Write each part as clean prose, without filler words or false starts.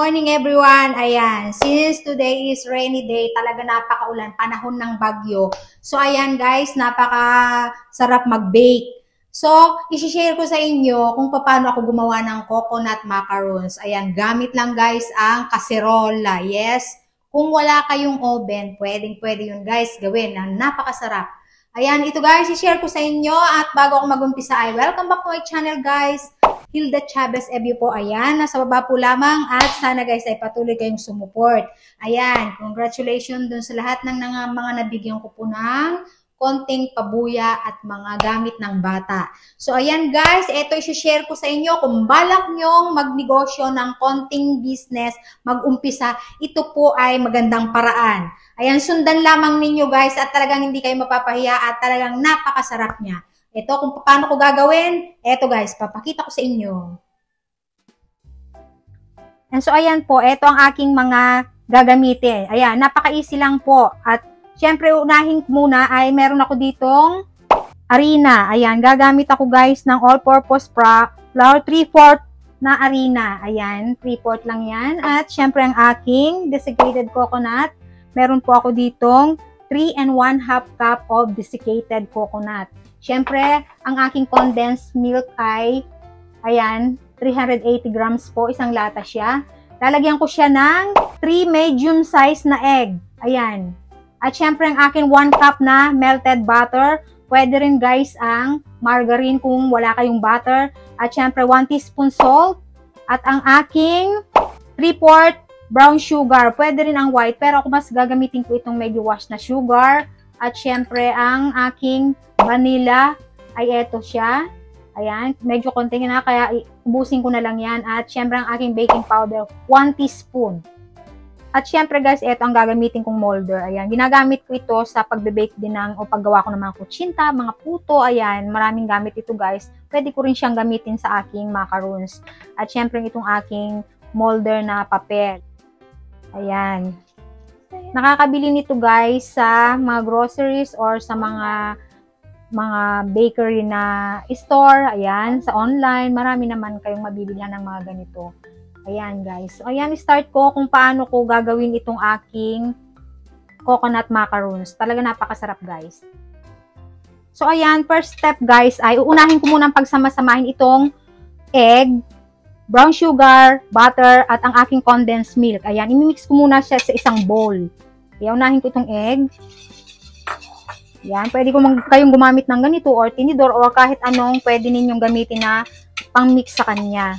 morning everyone. Ayan, since today is rainy day, talaga napakaulan, panahon ng bagyo. So ayan guys, napaka-sarap mag-bake. So, isi-share ko sa inyo kung paano ako gumawa ng coconut macarons. Ayan, gamit lang guys ang kaserola. Yes, kung wala kayong oven, pwedeng-pwede yun guys gawin. Napakasarap. Ayan, ito guys, i-share ko sa inyo at bago ako mag-umpisa ay welcome back to my channel guys. Hilda Chavez Ebio po, ayan, nasa baba po lamang at sana guys ay patuloy kayong sumuport. Ayan, congratulations dun sa lahat ng mga nabigyan ko po ng konting pabuya at mga gamit ng bata. So ayan guys, ito i-share ko sa inyo kung balak nyong magnegosyo ng konting business, mag-umpisa, ito po ay magandang paraan. Ayan, sundan lamang ninyo guys at talagang hindi kayo mapapahiya at talagang napakasarap niya. Ito kung paano ko gagawin, ito guys, papakita ko sa inyo. And so ayan po, ito ang aking mga gagamitin. Ayan, napaka-easy lang po. At syempre unahin muna ay meron ako ditong harina. Ayan, gagamit ako guys ng all-purpose flour, 3/4 na harina. Ayan, 3/4 lang yan. At syempre ang aking desiccated coconut. Meron po ako ditong 3 1/2 cup of desiccated coconut. Siyempre, ang aking condensed milk ay, ayan, 380 grams po, isang lata siya. Lalagyan ko siya ng 3 medium size na egg. Ayan. At siyempre, ang aking 1 cup na melted butter. Pwede rin guys ang margarine kung wala kayong butter. At siyempre, 1 teaspoon salt. At ang aking 3/4 brown sugar. Pwede rin ang white, pero ako mas gagamitin ko itong medyo wash na sugar. At syempre, ang aking vanilla ay eto siya. Ayan, medyo konti na, kaya ubusin ko na lang yan. At syempre, ang aking baking powder, 1 teaspoon. At syempre guys, eto ang gagamitin kong molder. Ayan, ginagamit ko ito sa pagbe-bake din o paggawa ko ng mga kutsinta, mga puto. Ayan, maraming gamit ito guys. Pwede ko rin siyang gamitin sa aking macarons. At syempre, itong aking molder na papel. Ayan. Nakakabili nito guys sa mga groceries or sa mga bakery na store. Ayan, sa online. Marami naman kayong mabibilihan ng mga ganito. Ayan guys. So, ayan, start ko kung paano ko gagawin itong aking coconut macarons. Talaga napakasarap guys. So ayan, first step guys ay uunahin ko muna pagsama-samahin itong egg, brown sugar, butter, at ang aking condensed milk. Ayan, imimix ko muna siya sa isang bowl. Ayan, unahin ko itong egg. Ayan, pwede kayong gumamit ng ganito or tinidor or kahit anong pwede ninyong gamitin na pang-mix sa kanya.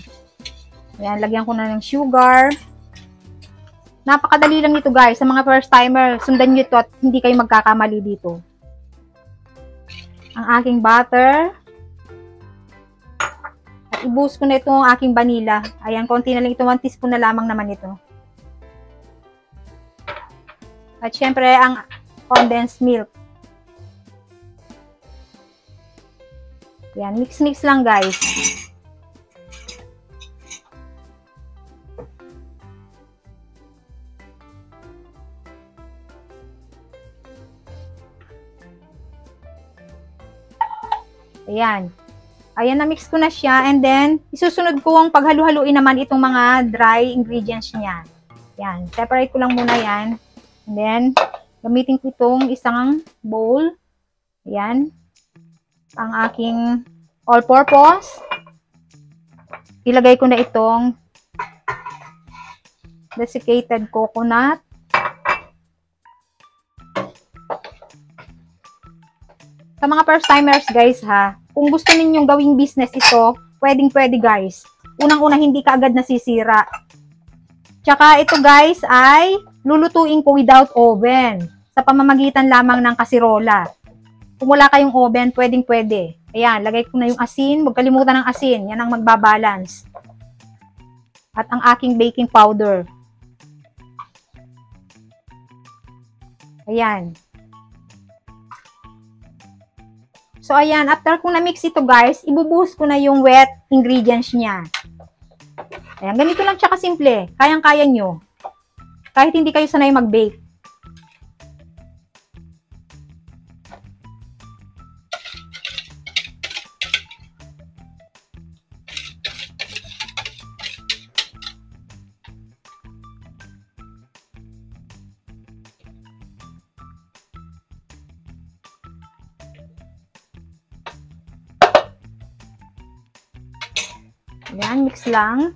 Ayan, lagyan ko na ng sugar. Napakadali lang ito guys. Sa mga first timer, sundan nyo ito at hindi kayo magkakamali dito. Ang aking butter. I-boost ko na itong aking vanilla. Ayan, konti na lang ito. 1 teaspoon na lamang naman ito. At syempre, ang condensed milk. Ayan, mix-mix lang guys. Ayan. Ayan, na-mix ko na siya. And then, isusunod ko ang paghalu-haluin naman itong mga dry ingredients niya. Ayan. Separate ko lang muna yan. And then, gamitin ko itong isang bowl. Ayan. Ang aking all-purpose. Ilagay ko na itong desiccated coconut. Sa mga first timers guys ha, kung gusto ninyong gawing business ito, pwedeng-pwede guys. Unang-una hindi ka agad nasisira. Tsaka ito guys ay lulutuin ko without oven. Sa pamamagitan lamang ng kasirola. Kung wala kayong oven, pwedeng-pwede. Ayan, lagay ko na yung asin. Huwag kalimutan ng asin. Yan ang magbabalance. At ang aking baking powder. Ayan. So, ayan, after kong na-mix ito guys, ibubuhos ko na yung wet ingredients niya. Ayan, ganito lang siya kasimple. Kayang-kaya nyo. Kahit hindi kayo sanay mag-bake. Ayan, mix lang.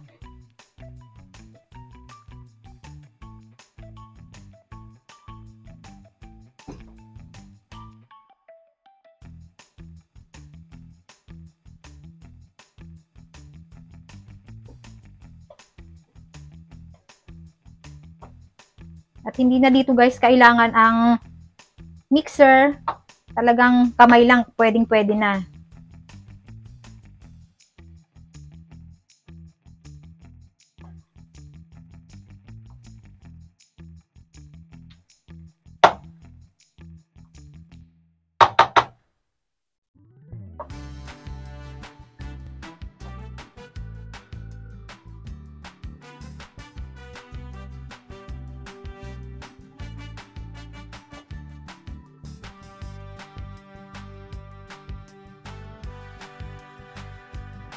At hindi na dito guys kailangan ang mixer. Talagang kamay lang, pwedeng-pwede na.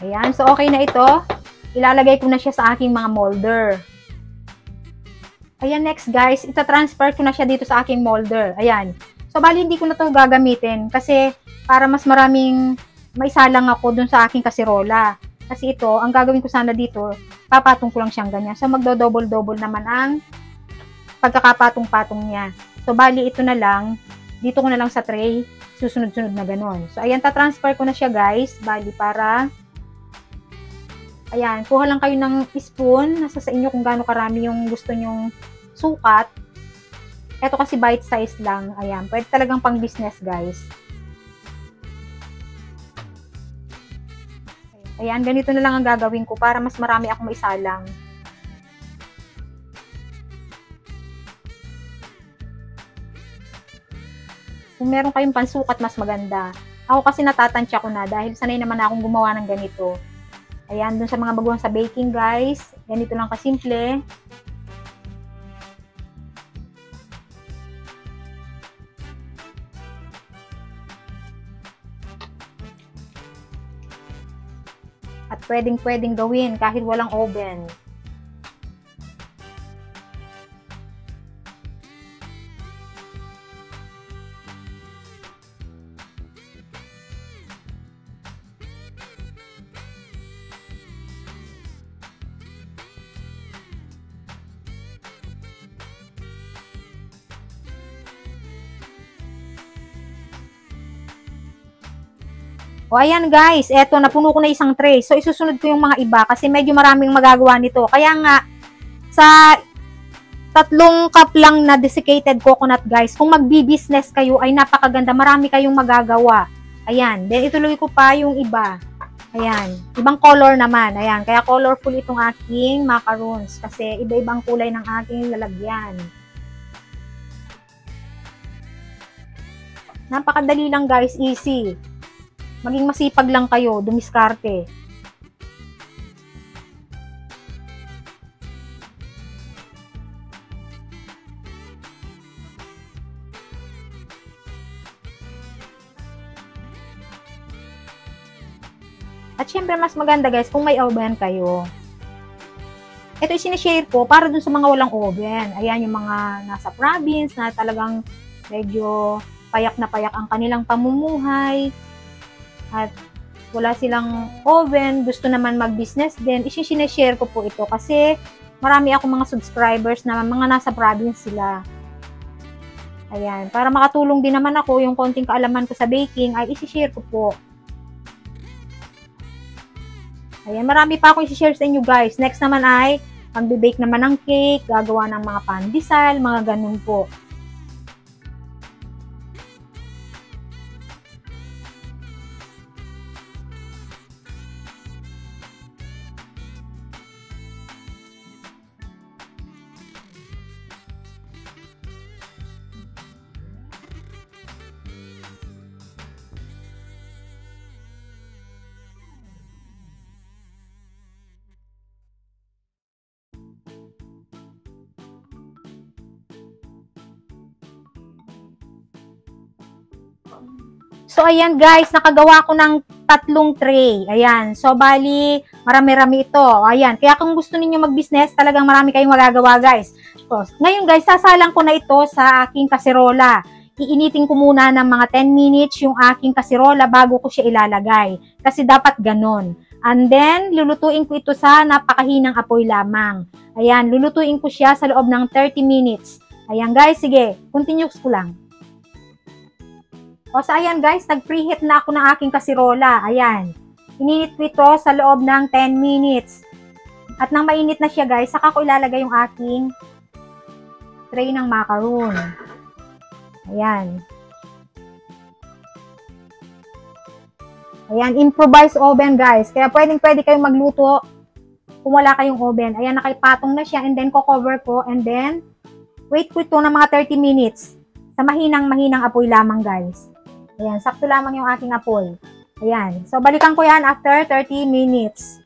Ayan, so okay na ito. Ilalagay ko na siya sa aking mga molder. Ayan, next guys, ita-transfer ko na siya dito sa aking molder. Ayan. So, bali hindi ko na ito gagamitin kasi para mas maraming maisalang ako dun sa aking kasirola. Kasi ito, ang gagawin ko sana dito, papatong ko lang siyang ganyan. So, magdo-double-double naman ang pagkakapatong-patong niya. So, bali ito na lang, dito ko na lang sa tray, susunod-sunod na ganon. So, ayan, ta-transfer ko na siya guys. Bali para... Ayan, kuha lang kayo ng spoon. Nasa sa inyo kung gaano karami yung gusto nyong sukat. Ito kasi bite size lang. Ayan, pwede talagang pang business guys. Ayan, ganito na lang ang gagawin ko para mas marami akong maisalang. Kung meron kayong pansukat, mas maganda. Ako kasi natatansya ko na dahil sanay naman akong gumawa ng ganito. Ayan, dun sa mga baguhan sa baking guys, ganito lang kasimple. At pwedeng-pwedeng gawin kahit walang oven. O ayan guys, eto napuno ko na isang tray. So isusunod ko yung mga iba kasi medyo maraming magagawa nito. Kaya nga sa 3 cup lang na desiccated coconut guys, kung magbi-business kayo ay napakaganda, marami kayong magagawa. Ayan, then ituloy ko pa yung iba. Ayan, ibang color naman. Ayan, kaya colorful itong aking macaroons kasi iba-ibang kulay ng aking lalagyan. Napakadali lang guys, easy. Maging masipag lang kayo, dumiskarte. At syempre, mas maganda guys kung may oven kayo. Ito yung sinishare ko para dun sa mga walang oven. Ayan yung mga nasa province na talagang medyo payak na payak ang kanilang pamumuhay. At wala silang oven, gusto naman mag-business din, i-share ko po ito kasi marami akong mga subscribers na mga nasa province sila. Ayan, para makatulong din naman ako, yung konting kaalaman ko sa baking ay i-share ko po. Ayan, marami pa akong i-share sa inyo guys. Next naman ay pang-bake naman ng cake, gagawa ng mga pandesal, mga ganun po. So, ayan guys, nakagawa ko ng 3 tray. Ayan. So, bali, marami-rami ito. Ayan. Kaya kung gusto niyo mag-business, talagang marami kayong magagawa guys. So, ngayon guys, sasalang ko na ito sa aking kaserola. Iinitin ko muna ng mga 10 minutes yung aking kaserola bago ko siya ilalagay. Kasi dapat ganon. And then, lulutuin ko ito sa napakahinang apoy lamang. Ayan, lulutuin ko siya sa loob ng 30 minutes. Ayan guys, sige, continuous ko lang. O so ayan guys, nag-preheat na ako ng aking kasirola. Ayan, ininit ko ito sa loob ng 10 minutes. At nang mainit na siya guys, saka ko ilalagay yung aking tray ng macaron. Ayan. Ayan, improvised oven guys. Kaya pwede kayong magluto kung wala kayong oven. Ayan, nakipatong na siya and then ko-cover ko and then wait ko ito ng mga 30 minutes sa mahinang apoy lamang guys. Ayan, sakto lamang yung aking apoy. Ayan, so balikan ko yan after 30 minutes.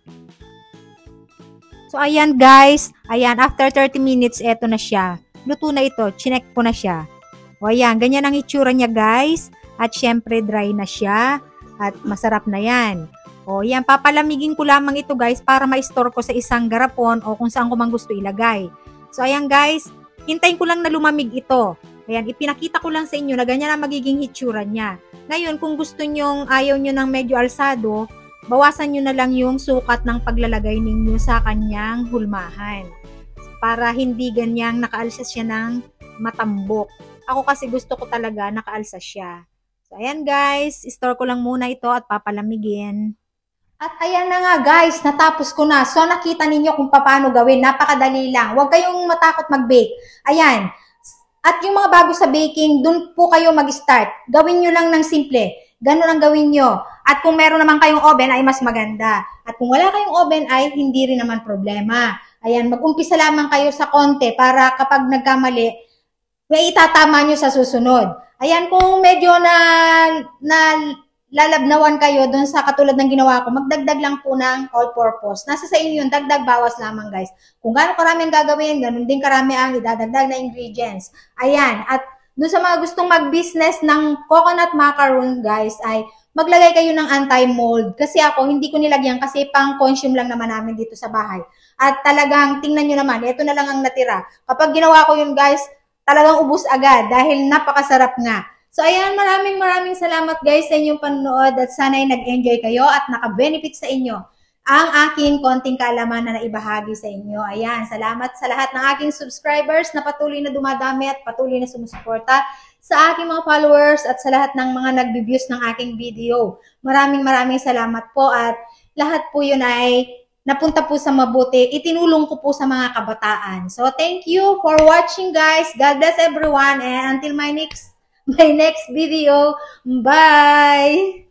So, ayan guys. Ayan, after 30 minutes, eto na siya. Luto na ito. Chinek ko na siya. O, ayan. Ganyan ang itsura niya guys. At syempre, dry na siya. At masarap na yan. O, ayan. Papalamigin ko lamang ito guys para ma-store ko sa isang garapon o kung saan ko man gusto ilagay. So, ayan guys. Hintayin ko lang na lumamig ito. Ayan. Ipinakita ko lang sa inyo na ganyan ang magiging itsura niya. Ngayon, kung gusto nyong ayaw nyo ng medyo alsado, bawasan nyo na lang yung sukat ng paglalagay ninyo sa kanyang hulmahan. Para hindi ganyang nakaalsa siya ng matambok. Ako kasi gusto ko talaga nakaalsa siya. So, ayan guys. Store ko lang muna ito at papalamigin. At ayan na nga guys. Natapos ko na. So, nakita ninyo kung paano gawin. Napakadali lang. Huwag kayong matakot mag-bake. Ayan. At yung mga bago sa baking, dun po kayo mag-start. Gawin nyo lang ng simple. Ganun ang gawin nyo. At kung meron naman kayong oven ay mas maganda. At kung wala kayong oven ay hindi rin naman problema. Ayan, mag-umpisa lamang kayo sa konti para kapag nagkamali, may itatama nyo sa susunod. Ayan, kung medyo lalabnawan kayo doon sa katulad ng ginawa ko, magdagdag lang po ng all-purpose. Nasa sa inyo yun, dagdag bawas lamang guys. Kung gaano karami ang gagawin, ganun din karami ang idadagdag na ingredients. Ayan, at doon sa mga gustong mag-business ng coconut macaron, guys, ay maglagay kayo ng anti-mold. Kasi ako, hindi ko nilagyan kasi pang-consume lang naman namin dito sa bahay. At talagang, tingnan nyo naman, ito na lang ang natira. Kapag ginawa ko yun, guys, talagang ubus agad dahil napakasarap nga. So, ayan, maraming salamat, guys, sa inyong panonood at sana'y nag-enjoy kayo at naka-benefit sa inyo ang aking konting kaalaman na naibahagi sa inyo. Ayan, salamat sa lahat ng aking subscribers na patuloy na dumadami at patuloy na sumusuporta sa aking mga followers at sa lahat ng mga nagbe-views ng aking video. Maraming salamat po at lahat po yun ay napunta po sa mabuti. Itinulong ko po sa mga kabataan. So, thank you for watching guys. God bless everyone and until my next video. Bye!